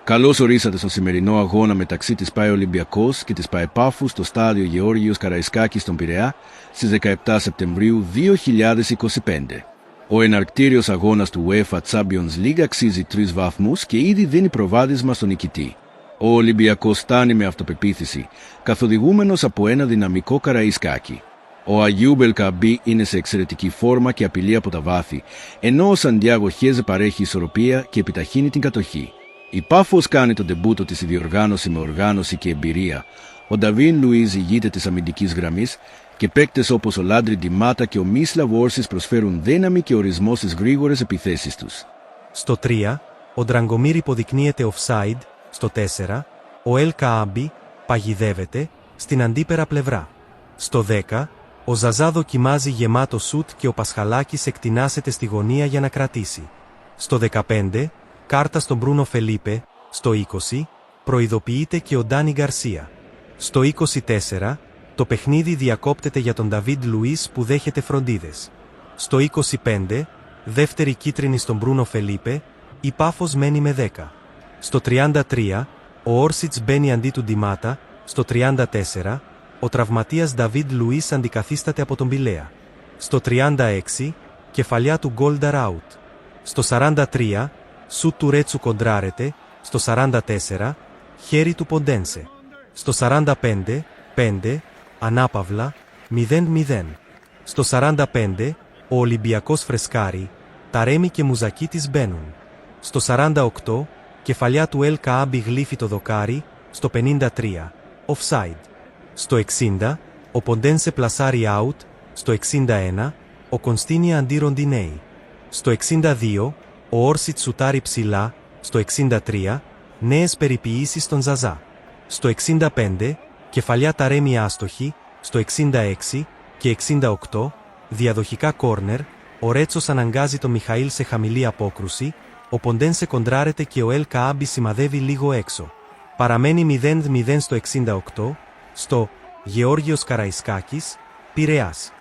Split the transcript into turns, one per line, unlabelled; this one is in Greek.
Καλώς ορίσατε στο σημερινό αγώνα μεταξύ της ΠΑΕ Ολυμπιακός και της ΠΑΕ Πάφου στο στάδιο Γεώργιος Καραϊσκάκης στον Πειραιά στις 17 Σεπτεμβρίου 2025. Ο εναρκτήριος αγώνας του UEFA Champions League αξίζει 3 βαθμούς και ήδη δίνει προβάδισμα στον νικητή. Ο Ολυμπιακός φτάνει με αυτοπεποίθηση, καθοδηγούμενος από ένα δυναμικό Καραϊσκάκη. Ο Αγιούμπ Ελκαμπή είναι σε εξαιρετική φόρμα και απειλεί από τα βάθη, ενώ ο Σαντιάγο Χέζε παρέχει ισορροπία και επιταχύνει την κατοχή. Η Πάφος κάνει τον ντεμπούτο της διοργάνωση με οργάνωση και εμπειρία. Ο Νταβίν Λουίζ ηγείται της αμυντικής γραμμής και παίκτες όπως ο Λάντρι Ντιμάτα και ο Μίσλαβ Όρσις προσφέρουν δύναμη και ορισμό στις γρήγορες επιθέσεις τους.
Στο 3, ο Ντραγκομίρ υποδεικνύεται offside. Στο 4, ο Ελ Καάμπι παγιδεύεται στην αντίπερα πλευρά. Στο 10, ο Ζαζά δοκιμάζει γεμάτο σουτ και ο Πασχαλάκης εκτινάσεται στη γωνία για να κρατήσει. Στο 15, κάρτα στον Μπρούνο Φελίπε. Στο 20, προειδοποιείται και ο Ντάνι Γκαρσία. Στο 24, το παιχνίδι διακόπτεται για τον Νταβίντ Λουίς που δέχεται φροντίδες. Στο 25, δεύτερη κίτρινη στον Μπρούνο Φελίπε, η Πάφος μένει με 10. Στο 33, ο Όρσιτς μπαίνει αντί του Ντιμάτα. Στο 34, ο τραυματίας Νταβίντ Λουίς αντικαθίσταται από τον Πιλέα. Στο 36, κεφαλιά του Γκόλνταρ out. Στο 43, σουτ του Ρέτσου κοντράρεται. Στο 44, χέρι του Ποντένσε. Στο 45, 5, ανάπαυλα, 0-0. Στο 45, ο Ολυμπιακός φρεσκάρει, Ταρέμι και Μουζακίτης μπαίνουν. Στο 48, κεφαλιά του Ελ Καάμπι γλύφει το δοκάρι. Στο 53, offside. Στο 60, ο Ποντένσε πλασάρει out. Στο 61, ο Κωνστίνια αντί Ροντινέη. Στο 62, ο Όρσιτ σουτάρει ψηλά. Στο 63, νέες περιποιήσεις στον Ζαζά. Στο 65, κεφαλιά Ταρέμι άστοχη. Στο 66 και 68, διαδοχικά κόρνερ, ο Ρέτσος αναγκάζει τον Μιχαήλ σε χαμηλή απόκρουση, ο Ποντένσε κοντράρεται και ο Ελ Καάμπι σημαδεύει λίγο έξω. Παραμένει 0-0 στο 68, στο Γεώργιος Καραϊσκάκης, Πειραιάς.